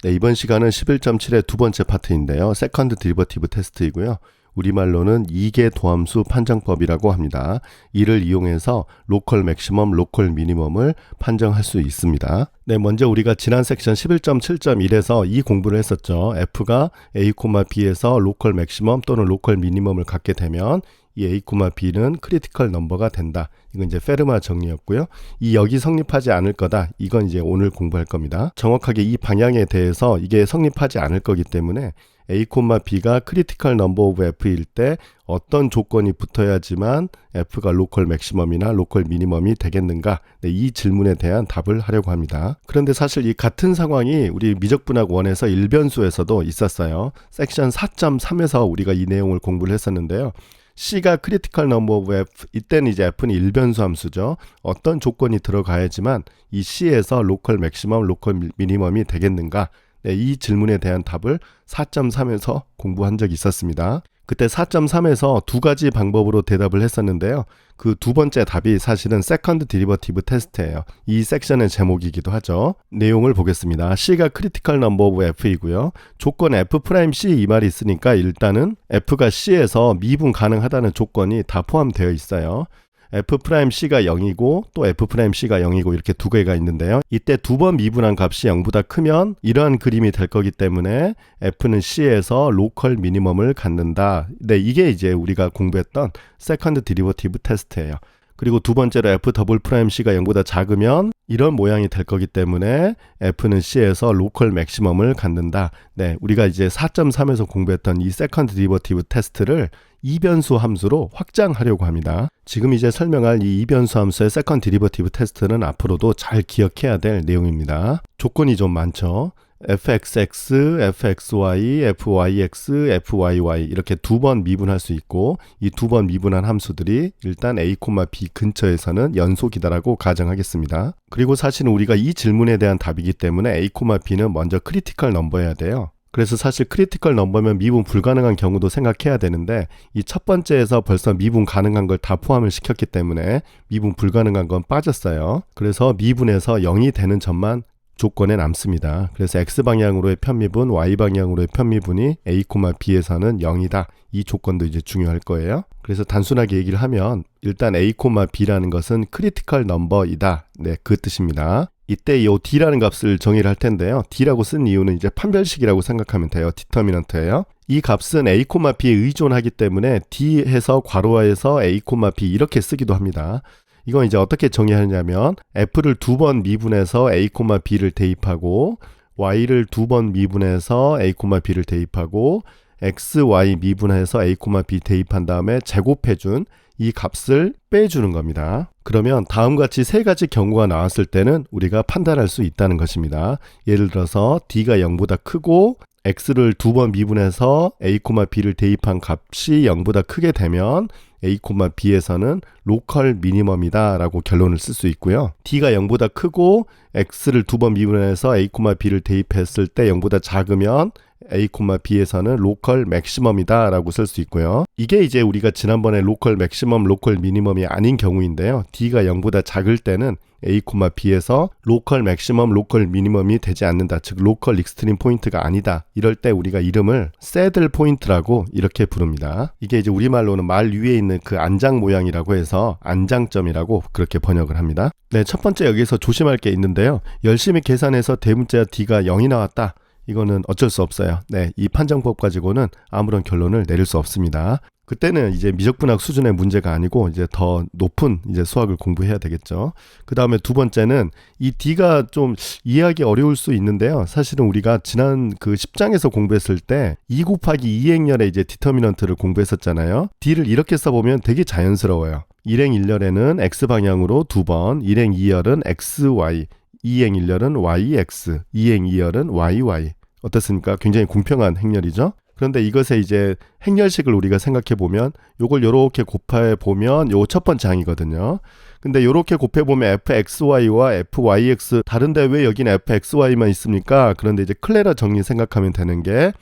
네, 이번 시간은 11.7의 두 번째 파트인데요. 세컨드 디리버티브 테스트이고요. 우리말로는 이계 도함수 판정법이라고 합니다. 이를 이용해서 로컬 맥시멈, 로컬 미니멈을 판정할 수 있습니다. 네, 먼저 우리가 지난 섹션 11.7.1에서 이 공부를 했었죠. f가 a, b에서 로컬 맥시멈 또는 로컬 미니멈을 갖게 되면 이 a, b는 크리티컬 넘버가 된다. 이건 이제 페르마 정리였고요. 이 역이 성립하지 않을 거다. 이건 이제 오늘 공부할 겁니다. 정확하게 이 방향에 대해서 이게 성립하지 않을 거기 때문에 a, b가 크리티컬 넘버 오브 f일 때 어떤 조건이 붙어야지만 f가 로컬 맥시멈이나 로컬 미니멈이 되겠는가? 네, 이 질문에 대한 답을 하려고 합니다. 그런데 사실 이 같은 상황이 우리 미적분학 1에서 일변수에서도 있었어요. 섹션 4.3에서 우리가 이 내용을 공부를 했었는데요. C가 크리티컬 넘버 오브 F, 이때는 이제 F는 일변수 함수죠. 어떤 조건이 들어가야지만 이 C에서 로컬 맥시멈, 로컬 미니멈이 되겠는가? 네, 이 질문에 대한 답을 4.3에서 공부한 적이 있었습니다. 그때 4.3에서 두 가지 방법으로 대답을 했었는데요. 그 두 번째 답이 사실은 세컨드 디리버티브 테스트예요. 이 섹션의 제목이기도 하죠. 내용을 보겠습니다. C가 크리티컬 넘버 오브 F이고요. 조건 F'C 이 말이 있으니까 일단은 F가 C에서 미분 가능하다는 조건이 다 포함되어 있어요. F'C가 0이고 또 F'C가 0이고 이렇게 두 개가 있는데요. 이때 두 번 미분한 값이 0보다 크면 이러한 그림이 될 거기 때문에 F는 C에서 로컬 미니멈을 갖는다. 네, 이게 이제 우리가 공부했던 세컨드 디리버티브 테스트예요. 그리고 두 번째로 F'C가 0보다 작으면 이런 모양이 될 거기 때문에 F는 C에서 로컬 맥시멈을 갖는다. 네, 우리가 이제 4.3에서 공부했던 이 세컨드 디리버티브 테스트를 이변수 함수로 확장하려고 합니다. 지금 이제 설명할 이 이변수 함수의 세컨드 디리버티브 테스트는 앞으로도 잘 기억해야 될 내용입니다. 조건이 좀 많죠. fxx, fxy, fyx, fyy 이렇게 두 번 미분할 수 있고 이 두 번 미분한 함수들이 일단 a, b 근처에서는 연속이다라고 가정하겠습니다. 그리고 사실은 우리가 이 질문에 대한 답이기 때문에 a, b는 먼저 크리티컬 넘버여야 돼요. 그래서 사실 크리티컬 넘버면 미분 불가능한 경우도 생각해야 되는데 이 첫 번째에서 벌써 미분 가능한 걸 다 포함을 시켰기 때문에 미분 불가능한 건 빠졌어요. 그래서 미분에서 0이 되는 점만 조건에 남습니다. 그래서 x방향으로의 편미분, y방향으로의 편미분이 a, b에서는 0이다. 이 조건도 이제 중요할 거예요. 그래서 단순하게 얘기를 하면 일단 a, b라는 것은 크리티컬 넘버이다. 네, 그 뜻입니다. 이때 이 d라는 값을 정의를 할 텐데요. d라고 쓴 이유는 이제 판별식이라고 생각하면 돼요. 디터미넌트예요. 이 값은 a, b에 의존하기 때문에 d 해서 괄호하에서 a, b 이렇게 쓰기도 합니다. 이건 이제 어떻게 정의하냐면 f를 두 번 미분해서 a, b를 대입하고 y를 두 번 미분해서 a, b를 대입하고 x, y 미분해서 a, b 대입한 다음에 제곱해준 이 값을 빼주는 겁니다. 그러면 다음같이 세 가지 경우가 나왔을 때는 우리가 판단할 수 있다는 것입니다. 예를 들어서 d가 0보다 크고 x를 두 번 미분해서 a, b를 대입한 값이 0보다 크게 되면 a, b에서는 로컬 미니멈이다 라고 결론을 쓸 수 있고요. d가 0보다 크고 x를 두 번 미분해서 a, b를 대입했을 때 0보다 작으면 a, b에서는 로컬 맥시멈이다 라고 쓸 수 있고요. 이게 이제 우리가 지난번에 로컬 맥시멈, 로컬 미니멈이 아닌 경우인데요. d가 0보다 작을 때는 a, b에서 로컬 맥시멈, 로컬 미니멈이 되지 않는다. 즉 로컬 익스트림 포인트가 아니다. 이럴 때 우리가 이름을 새들 포인트라고 이렇게 부릅니다. 이게 이제 우리말로는 말 위에 있는 그 안장 모양이라고 해서 안장점이라고 그렇게 번역을 합니다. 네, 첫 번째 여기서 조심할 게 있는데요. 열심히 계산해서 대문자 d가 0이 나왔다. 이거는 어쩔 수 없어요. 네, 이 판정법 가지고는 아무런 결론을 내릴 수 없습니다. 그때는 이제 미적분학 수준의 문제가 아니고 이제 더 높은 이제 수학을 공부해야 되겠죠. 그 다음에 두 번째는 이 d가 좀 이해하기 어려울 수 있는데요. 사실은 우리가 지난 그 10장에서 공부했을 때 2 곱하기 2행렬의 이제 디터미넌트를 공부했었잖아요. d를 이렇게 써보면 되게 자연스러워요. 1행 1렬에는 x방향으로 두 번, 1행 2열은 xy, 2행 1렬은 yx, 2행 2열은 yy. 어떻습니까? 굉장히 공평한 행렬이죠. 그런데 이것의 이제 행렬식을 우리가 생각해 보면 요걸 요렇게 곱해 보면 요 첫 번째 항이거든요. 근데 요렇게 곱해 보면 fxy와 fyx 다른데 왜 여기는 fxy만 있습니까? 그런데 이제 클레라 정리 생각하면 되는 게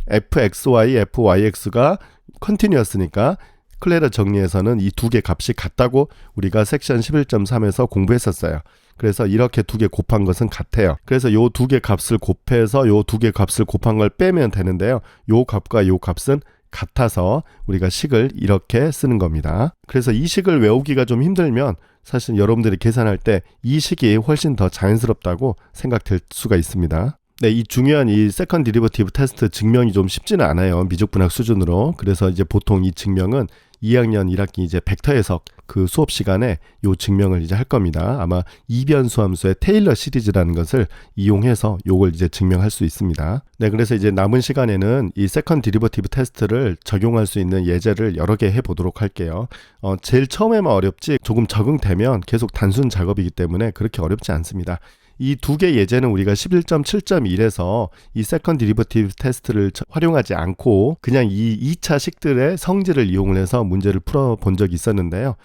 fxy, fyx가 컨티뉴어스니까 클레라 정리에서는 이 두 개 값이 같다고 우리가 섹션 11.3에서 공부했었어요. 그래서 이렇게 두 개 곱한 것은 같아요. 그래서 요 두 개 값을 곱해서 요 두 개 값을 곱한 걸 빼면 되는데요. 요 값과 요 값은 같아서 우리가 식을 이렇게 쓰는 겁니다. 그래서 이 식을 외우기가 좀 힘들면 사실 여러분들이 계산할 때 이 식이 훨씬 더 자연스럽다고 생각될 수가 있습니다. 네, 이 중요한 이 세컨드 디리버티브 테스트 증명이 좀 쉽지는 않아요. 미적분학 수준으로. 그래서 이제 보통 이 증명은 2학년 1학기 이제 벡터 해석 그 수업 시간에 요 증명을 이제 할 겁니다. 아마 이변수 함수의 테일러 시리즈라는 것을 이용해서 요걸 이제 증명할 수 있습니다. 네, 그래서 이제 남은 시간에는 이 세컨드 디리버티브 테스트를 적용할 수 있는 예제를 여러 개 해보도록 할게요. 제일 처음에만 어렵지 조금 적응되면 계속 단순 작업이기 때문에 그렇게 어렵지 않습니다. 이 두 개 예제는 우리가 11.7.1에서 이 세컨드 디리버티브 테스트를 활용하지 않고 그냥 이 2차 식들의 성질을 이용을 해서 문제를 풀어본 적이 있었는데요.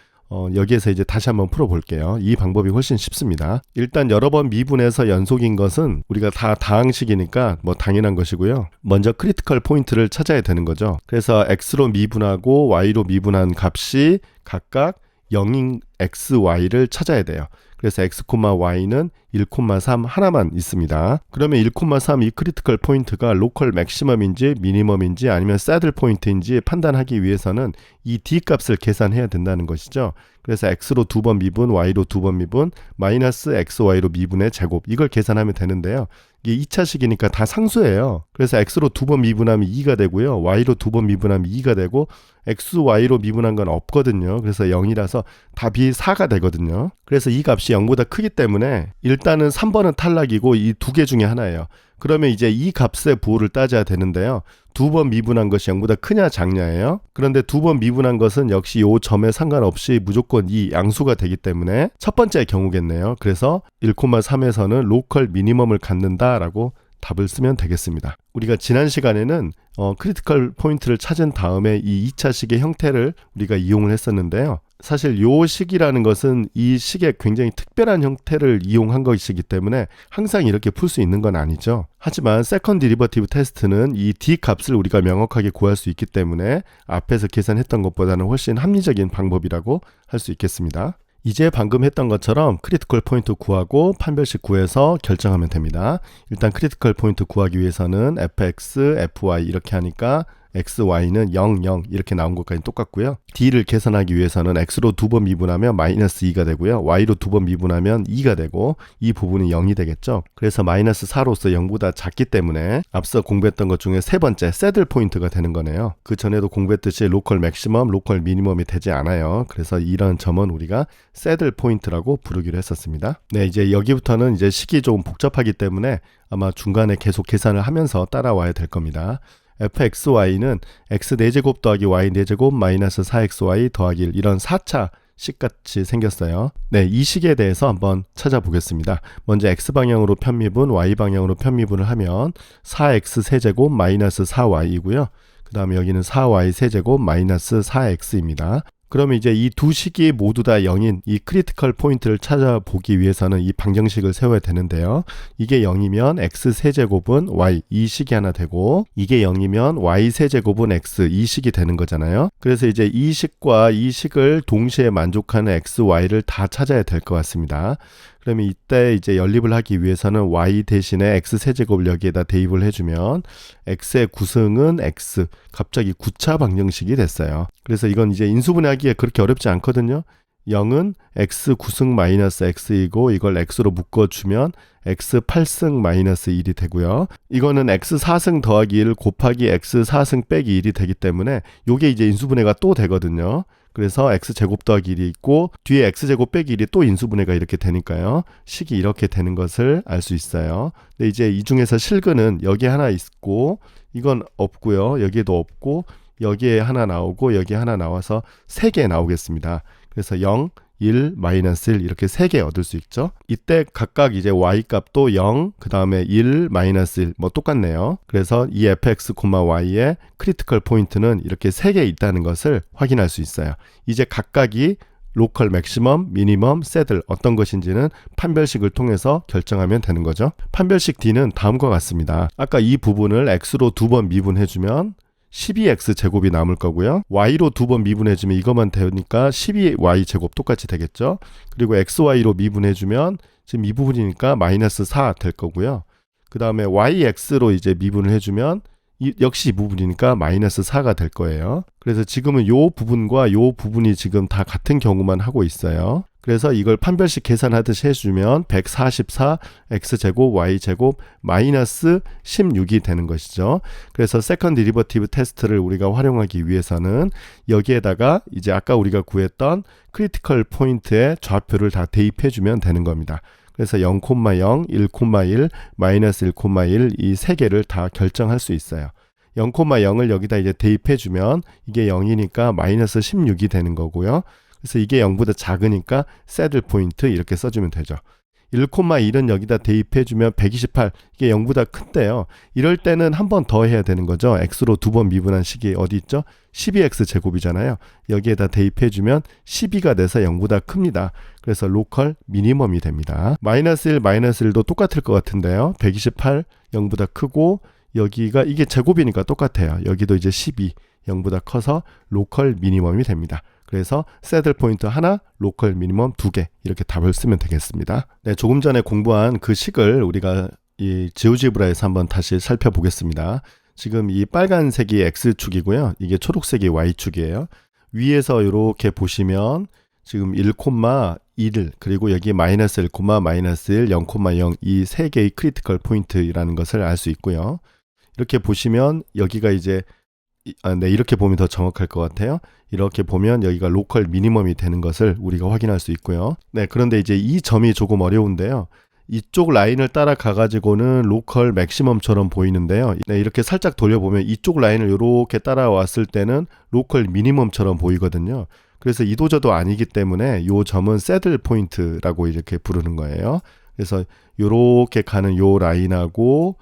여기에서 이제 다시 한번 풀어볼게요. 이 방법이 훨씬 쉽습니다. 일단 여러 번 미분해서 연속인 것은 우리가 다 다항식이니까 뭐 당연한 것이고요. 먼저 크리티컬 포인트를 찾아야 되는 거죠. 그래서 x로 미분하고 y로 미분한 값이 각각 0인 x, y를 찾아야 돼요. 그래서 x, y는 1,3 하나만 있습니다. 그러면 1,3 이 크리티컬 포인트가 로컬 맥시멈인지 미니멈인지 아니면 새들 포인트인지 판단하기 위해서는 이 d 값을 계산해야 된다는 것이죠. 그래서 x로 두 번 미분, y로 두 번 미분, 마이너스 xy로 미분의 제곱 이걸 계산하면 되는데요. 이게 2차식이니까 다 상수예요. 그래서 x로 두 번 미분하면 2가 되고요. y로 두 번 미분하면 2가 되고 x, y로 미분한 건 없거든요. 그래서 0이라서 답이 4가 되거든요. 그래서 이 값이 0보다 크기 때문에 일단은 3번은 탈락이고 이 두 개 중에 하나예요. 그러면 이제 이 값의 부호를 따져야 되는데요. 두 번 미분한 것이 0보다 크냐 작냐예요. 그런데 두 번 미분한 것은 역시 요 점에 상관없이 무조건 이 양수가 되기 때문에 첫 번째 경우겠네요. 그래서 1,3에서는 로컬 미니멈을 갖는다라고 답을 쓰면 되겠습니다. 우리가 지난 시간에는 크리티컬 포인트를 찾은 다음에 이 2차식의 형태를 우리가 이용을 했었는데요. 사실 요 식이라는 것은 이 식의 굉장히 특별한 형태를 이용한 것이기 때문에 항상 이렇게 풀 수 있는 건 아니죠. 하지만 세컨드 디리버티브 테스트는 이 d 값을 우리가 명확하게 구할 수 있기 때문에 앞에서 계산했던 것보다는 훨씬 합리적인 방법이라고 할 수 있겠습니다. 이제 방금 했던 것처럼 크리티컬 포인트 구하고 판별식 구해서 결정하면 됩니다. 일단 크리티컬 포인트 구하기 위해서는 fx, fy 이렇게 하니까 x, y는 0, 0 이렇게 나온 것까지 똑같고요. d를 계산하기 위해서는 x로 두 번 미분하면 마이너스 2가 되고요. y로 두 번 미분하면 2가 되고 이 부분이 0이 되겠죠. 그래서 마이너스 4로서 0보다 작기 때문에 앞서 공부했던 것 중에 세 번째 새들 포인트가 되는 거네요. 그 전에도 공부했듯이 로컬 맥시멈, 로컬 미니멈이 되지 않아요. 그래서 이런 점은 우리가 새들 포인트라고 부르기로 했었습니다. 네, 이제 여기부터는 이제 식이 좀 복잡하기 때문에 아마 중간에 계속 계산을 하면서 따라와야 될 겁니다. fxy는 x 4제곱 더하기 y 4제곱 마이너스 4xy 더하기 1 이런 4차 식같이 생겼어요. 네, 이 식에 대해서 한번 찾아보겠습니다. 먼저 x방향으로 편미분, y방향으로 편미분을 하면 4x 세제곱 마이너스 4y이고요. 그 다음에 여기는 4y 세제곱 마이너스 4x입니다. 그러면 이제 이 두 식이 모두 다 0인 이 크리티컬 포인트를 찾아보기 위해서는 이 방정식을 세워야 되는데요. 이게 0이면 x 세제곱은 y 이 식이 하나 되고 이게 0이면 y 세제곱은 x 이 식이 되는 거잖아요. 그래서 이제 이 식과 이 식을 동시에 만족하는 x, y를 다 찾아야 될 것 같습니다. 그러면 이때 이제 연립을 하기 위해서는 y 대신에 x 세제곱을 여기에다 대입을 해주면 x의 구승은 x, 갑자기 9차 방정식이 됐어요. 그래서 이건 이제 인수분해하기에 그렇게 어렵지 않거든요. 0은 x 구승 마이너스 x이고 이걸 x로 묶어주면 x 8승 마이너스 1이 되고요. 이거는 x 4승 더하기 1 곱하기 x 4승 빼기 1이 되기 때문에 이게 이제 인수분해가 또 되거든요. 그래서 x제곱 더하기 1이 있고 뒤에 x제곱 빼기 1이 또 인수분해가 이렇게 되니까요. 식이 이렇게 되는 것을 알 수 있어요. 근데 이제 이 중에서 실근은 여기에 하나 있고 이건 없고요. 여기에도 없고 여기에 하나 나오고 여기에 하나 나와서 3개 나오겠습니다. 그래서 0, 1, 마이너스 1 이렇게 3개 얻을 수 있죠. 이때 각각 이제 y 값도 0, 그 다음에 1, 마이너스 1 뭐 똑같네요. 그래서 이 fx, y의 크리티컬 포인트는 이렇게 3개 있다는 것을 확인할 수 있어요. 이제 각각이 로컬 맥시멈, 미니멈, 새들 어떤 것인지는 판별식을 통해서 결정하면 되는 거죠. 판별식 D는 다음과 같습니다. 아까 이 부분을 x로 두 번 미분해주면 12x 제곱이 남을 거고요. y로 두 번 미분해주면 이것만 되니까 12y 제곱 똑같이 되겠죠. 그리고 xy로 미분해주면 지금 이 부분이니까 마이너스 4 될 거고요. 그 다음에 yx로 이제 미분을 해주면 역시 이 부분이니까 마이너스 4가 될 거예요. 그래서 지금은 요 부분과 요 부분이 지금 다 같은 경우만 하고 있어요. 그래서 이걸 판별식 계산하듯이 해주면 144 x제곱 y제곱 마이너스 16이 되는 것이죠. 그래서 세컨드 디리버티브 테스트를 우리가 활용하기 위해서는 여기에다가 이제 아까 우리가 구했던 크리티컬 포인트의 좌표를 다 대입해주면 되는 겁니다. 그래서 0,0, 1,1, 마이너스 1,1 이 세 개를 다 결정할 수 있어요. 0,0을 여기다 이제 대입해주면 이게 0이니까 마이너스 16이 되는 거고요. 그래서 이게 0보다 작으니까 새들 포인트 이렇게 써주면 되죠. 1,1은 여기다 대입해주면 128, 이게 0보다 큰데요. 이럴 때는 한 번 더 해야 되는 거죠. x로 두 번 미분한 식이 어디 있죠? 12x 제곱이잖아요. 여기에다 대입해주면 12가 돼서 0보다 큽니다. 그래서 로컬 미니멈이 됩니다. 마이너스 1, 마이너스 1도 똑같을 것 같은데요. 128, 0보다 크고 여기가 이게 제곱이니까 똑같아요. 여기도 이제 12, 0보다 커서 로컬 미니멈이 됩니다. 그래서 새들 포인트 하나, 로컬 미니멈 2개 이렇게 답을 쓰면 되겠습니다. 네, 조금 전에 공부한 그 식을 우리가 이 지오지브라에서 한번 다시 살펴보겠습니다. 지금 이 빨간색이 x축이고요. 이게 초록색이 y축이에요. 위에서 이렇게 보시면 지금 1,1 그리고 여기 마이너스 1, 마이너스 1, 0,0 이 세 개의 크리티컬 포인트라는 것을 알 수 있고요. 이렇게 보시면 여기가 이제 네, 이렇게 보면 더 정확할 것 같아요. 이렇게 보면 여기가 로컬 미니멈이 되는 것을 우리가 확인할 수 있고요. 네, 그런데 이제 이 점이 조금 어려운데요. 이쪽 라인을 따라가 가지고는 로컬 맥시멈처럼 보이는데요. 네, 이렇게 살짝 돌려보면 이쪽 라인을 이렇게 따라왔을 때는 로컬 미니멈처럼 보이거든요. 그래서 이도저도 아니기 때문에 이 점은 새들 포인트라고 이렇게 부르는 거예요. 그래서 이렇게 가는 요 라인하고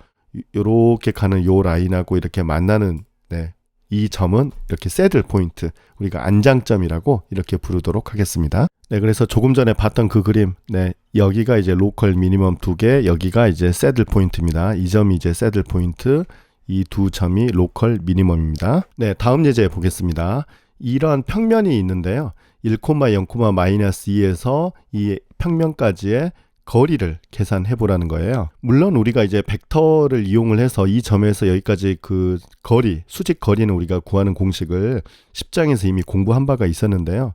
이렇게 가는 요 라인하고 이렇게 만나는 네, 이 점은 이렇게 새들 포인트, 우리가 안장점이라고 이렇게 부르도록 하겠습니다. 네, 그래서 조금 전에 봤던 그 그림, 네, 여기가 이제 로컬 미니멈 2개, 여기가 이제 새들 포인트입니다. 이 점이 이제 새들 포인트, 이 두 점이 로컬 미니멈입니다. 네, 다음 예제 보겠습니다. 이러한 평면이 있는데요. 1, 0, 마이너스 2에서 이 평면까지의 거리를 계산해 보라는 거예요. 물론 우리가 이제 벡터를 이용을 해서 이 점에서 여기까지 그 거리, 수직 거리는 우리가 구하는 공식을 10장에서 이미 공부한 바가 있었는데요.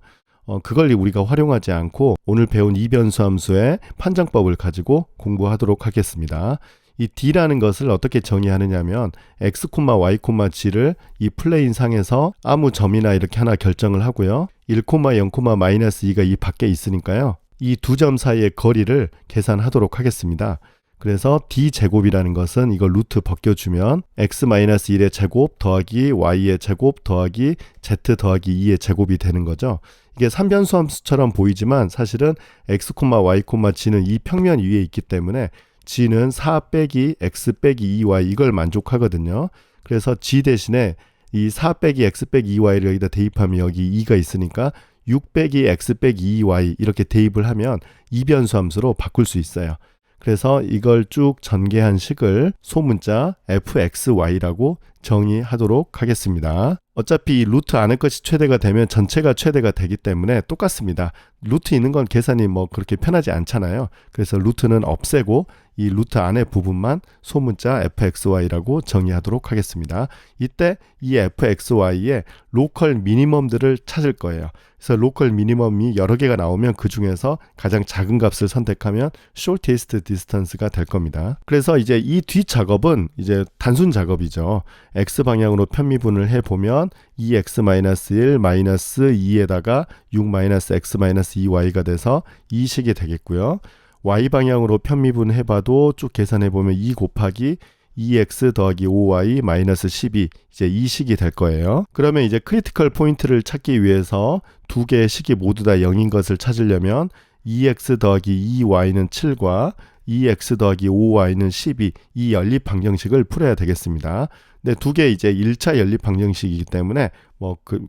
그걸 우리가 활용하지 않고 오늘 배운 이변수 함수의 판정법을 가지고 공부하도록 하겠습니다. 이 d라는 것을 어떻게 정의하느냐면 x, y, g를 이 플레인 상에서 아무 점이나 이렇게 하나 결정을 하고요. 1, 0, 마이너스 2가 이 밖에 있으니까요. 이 두 점 사이의 거리를 계산하도록 하겠습니다. 그래서 d제곱이라는 것은 이걸 루트 벗겨주면 x-1의 제곱 더하기 y의 제곱 더하기 z 더하기 2의 제곱이 되는 거죠. 이게 삼변수 함수처럼 보이지만 사실은 x, y, g는 이 평면 위에 있기 때문에 g는 4 빼기 x 빼기 2y 이걸 만족하거든요. 그래서 g 대신에 이 4 빼기 x 빼기 2y를 여기다 대입하면 여기 2가 있으니까 6 빼기 x 빼기 2y 이렇게 대입을 하면 이변수 함수로 바꿀 수 있어요. 그래서 이걸 쭉 전개한 식을 소문자 fxy라고 정의하도록 하겠습니다. 어차피 이 루트 안의 것이 최대가 되면 전체가 최대가 되기 때문에 똑같습니다. 루트 있는 건 계산이 뭐 그렇게 편하지 않잖아요. 그래서 루트는 없애고 이 루트 안의 부분만 소문자 fxy라고 정의하도록 하겠습니다. 이때 이 fxy의 로컬 미니멈들을 찾을 거예요. 그래서 로컬 미니멈이 여러 개가 나오면 그 중에서 가장 작은 값을 선택하면 shortest distance가 될 겁니다. 그래서 이제 이 뒤 작업은 이제 단순 작업이죠. x 방향으로 편미분을 해보면 2x-1 마이너스 2에다가 6-x-2y가 돼서 이 식이 되겠고요. y 방향으로 편미분 해봐도 쭉 계산해보면 2 곱하기 2x 더하기 5y 마이너스 12 이제 이 식이 될 거예요. 그러면 이제 크리티컬 포인트를 찾기 위해서 두 개의 식이 모두 다 0인 것을 찾으려면 2x 더하기 2y는 7과 2x 더하기 5y는 12 이 연립 방정식을 풀어야 되겠습니다. 근데 두 개 이제 1차 연립 방정식이기 때문에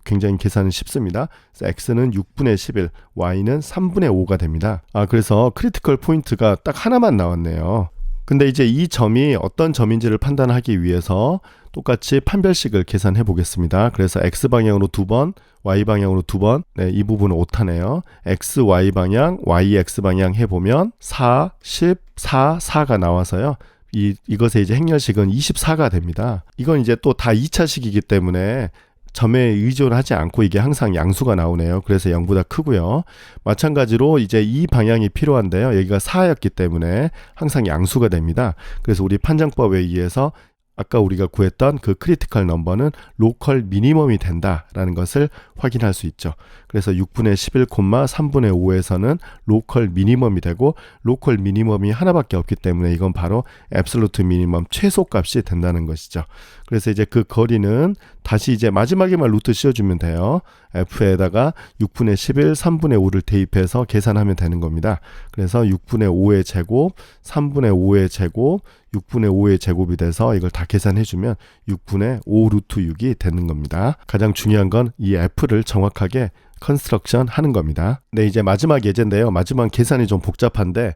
굉장히 계산은 쉽습니다. 그래서 x는 6분의 11, y는 3분의 5가 됩니다. 그래서 크리티컬 포인트가 딱 하나만 나왔네요. 근데 이제 이 점이 어떤 점인지를 판단하기 위해서 똑같이 판별식을 계산해 보겠습니다. 그래서 X방향으로 2번, Y방향으로 2번, 네, 이 부분은 오타네요. X, Y방향, Y, X방향 해보면 4, 10, 4, 4가 나와서요. 이것의 이제 행렬식은 24가 됩니다. 이건 이제 또 다 2차식이기 때문에 점에 의존하지 않고 이게 항상 양수가 나오네요. 그래서 0보다 크고요. 마찬가지로 이제 이 방향이 필요한데요. 여기가 4였기 때문에 항상 양수가 됩니다. 그래서 우리 판정법에 의해서 아까 우리가 구했던 그 크리티컬 넘버는 로컬 미니멈이 된다라는 것을 확인할 수 있죠. 그래서 6분의 11, 3분의 5에서는 로컬 미니멈이 되고 로컬 미니멈이 하나밖에 없기 때문에 이건 바로 앱솔루트 미니멈 최소값이 된다는 것이죠. 그래서 이제 그 거리는 다시 이제 마지막에만 루트 씌워주면 돼요. f에다가 6분의 11, 3분의 5를 대입해서 계산하면 되는 겁니다. 그래서 6분의 5의 제곱, 3분의 5의 제곱, 6분의 5의 제곱이 돼서 이걸 다 계산해주면 6분의 5 루트 6이 되는 겁니다. 가장 중요한 건 이 f를 정확하게 컨스트럭션 하는 겁니다. 네, 이제 마지막 예제인데요. 마지막 계산이 좀 복잡한데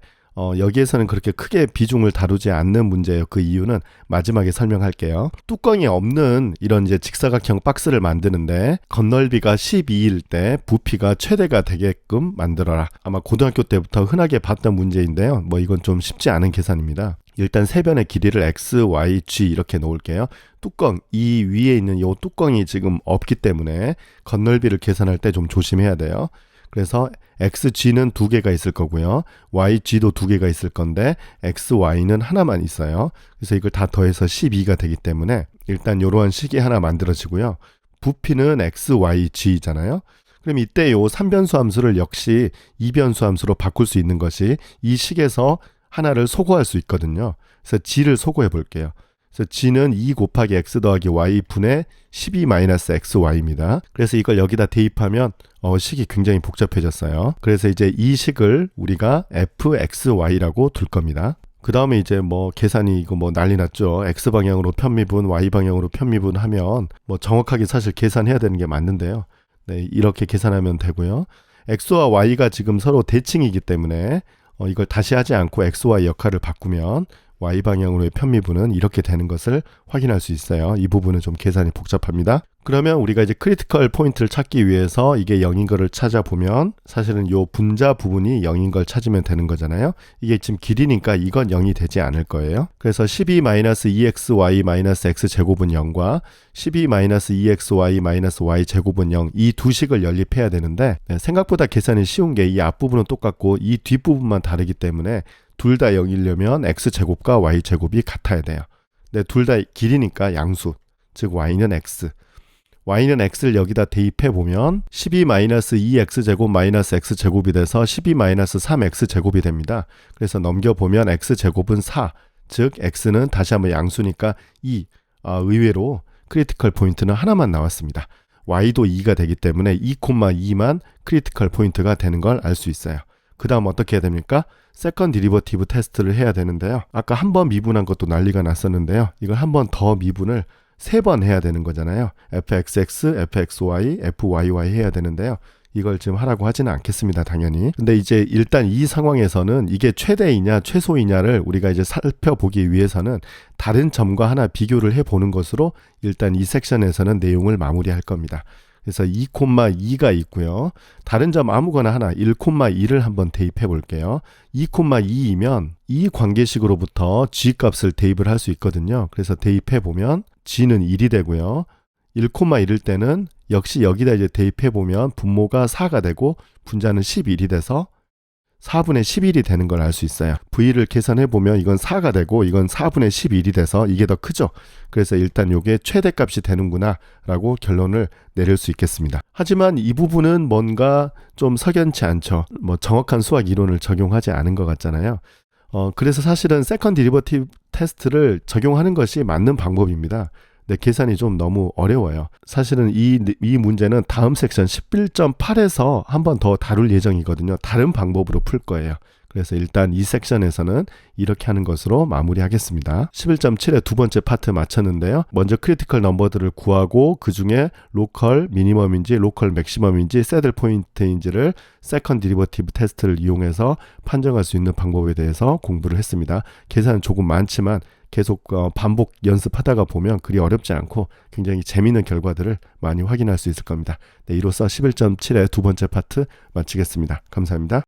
여기에서는 그렇게 크게 비중을 다루지 않는 문제예요. 그 이유는 마지막에 설명할게요. 뚜껑이 없는 이런 이제 직사각형 박스를 만드는데 건널비가 12일 때 부피가 최대가 되게끔 만들어라. 아마 고등학교 때부터 흔하게 봤던 문제인데요. 뭐 이건 좀 쉽지 않은 계산입니다. 일단 세 변의 길이를 x, y, g 이렇게 놓을게요. 뚜껑, 이 위에 있는 이 뚜껑이 지금 없기 때문에 건널비를 계산할 때 좀 조심해야 돼요. 그래서 xg는 두 개가 있을 거고요. yg도 두 개가 있을 건데 xy는 하나만 있어요. 그래서 이걸 다 더해서 12가 되기 때문에 일단 이러한 식이 하나 만들어지고요. 부피는 xyg잖아요. 그럼 이때 요 3변수 함수를 역시 2변수 함수로 바꿀 수 있는 것이 이 식에서 하나를 소거할 수 있거든요. 그래서 g를 소거해 볼게요. 그래서 g는 2 곱하기 x 더하기 y 분의 12-xy입니다. 그래서 이걸 여기다 대입하면 식이 굉장히 복잡해졌어요. 그래서 이제 이 식을 우리가 fxy라고 둘 겁니다. 그 다음에 이제 뭐 계산이 이거 뭐 난리 났죠. x방향으로 편미분, y방향으로 편미분 하면 뭐 정확하게 사실 계산해야 되는 게 맞는데요. 네, 이렇게 계산하면 되고요. x와 y가 지금 서로 대칭이기 때문에 이걸 다시 하지 않고 xy 역할을 바꾸면 y방향으로의 편미분은 이렇게 되는 것을 확인할 수 있어요. 이 부분은 좀 계산이 복잡합니다. 그러면 우리가 이제 크리티컬 포인트를 찾기 위해서 이게 0인 거를 찾아보면 사실은 요 분자 부분이 0인 걸 찾으면 되는 거잖아요. 이게 지금 길이니까 이건 0이 되지 않을 거예요. 그래서 12-2xy-x 제곱은 0과 12-2xy-y 제곱은 0 이 두 식을 연립해야 되는데 생각보다 계산이 쉬운 게 이 앞부분은 똑같고 이 뒷부분만 다르기 때문에 둘 다 0이려면 x제곱과 y제곱이 같아야 돼요. 근데 둘 다 길이니까 양수, 즉 y는 x. y는 x를 여기다 대입해 보면 12-2x제곱 x제곱이 돼서 12-3x제곱이 됩니다. 그래서 넘겨보면 x제곱은 4, 즉 x는 다시 한번 양수니까 2. 의외로 크리티컬 포인트는 하나만 나왔습니다. y도 2가 되기 때문에 2,2만 크리티컬 포인트가 되는 걸 알 수 있어요. 그 다음 어떻게 해야 됩니까? 세컨드 디리버티브 테스트를 해야 되는데요. 아까 한 번 미분한 것도 난리가 났었는데요. 이걸 한 번 더 미분을 3번 해야 되는 거잖아요. fxx, fxy, fyy 해야 되는데요. 이걸 지금 하라고 하지는 않겠습니다. 당연히. 근데 이제 일단 이 상황에서는 이게 최대이냐 최소이냐를 우리가 이제 살펴보기 위해서는 다른 점과 하나 비교를 해보는 것으로 일단 이 섹션에서는 내용을 마무리할 겁니다. 그래서 2,2가 있고요. 다른 점 아무거나 하나 1,2를 한번 대입해 볼게요. 2,2이면 이 관계식으로부터 g 값을 대입을 할 수 있거든요. 그래서 대입해 보면 g는 1이 되고요. 1,1일 때는 역시 여기다 이제 대입해 보면 분모가 4가 되고 분자는 11이 돼서 4분의 11이 되는 걸 알 수 있어요. v를 계산해 보면 이건 4가 되고 이건 4분의 11이 돼서 이게 더 크죠. 그래서 일단 이게 최대값이 되는구나 라고 결론을 내릴 수 있겠습니다. 하지만 이 부분은 뭔가 좀 석연치 않죠. 뭐 정확한 수학 이론을 적용하지 않은 것 같잖아요. 그래서 사실은 세컨드 디리버티브 테스트를 적용하는 것이 맞는 방법입니다. 네, 계산이 좀 너무 어려워요. 사실은 이 문제는 다음 섹션 11.8에서 한 번 더 다룰 예정이거든요. 다른 방법으로 풀 거예요. 그래서 일단 이 섹션에서는 이렇게 하는 것으로 마무리하겠습니다. 11.7의 두 번째 파트 마쳤는데요. 먼저 크리티컬 넘버들을 구하고 그 중에 로컬 미니멈인지 로컬 맥시멈인지 새들 포인트인지를 세컨드 디리버티브 테스트를 이용해서 판정할 수 있는 방법에 대해서 공부를 했습니다. 계산은 조금 많지만 계속 반복 연습하다가 보면 그리 어렵지 않고 굉장히 재미있는 결과들을 많이 확인할 수 있을 겁니다. 네, 이로써 11.7의 두 번째 파트 마치겠습니다. 감사합니다.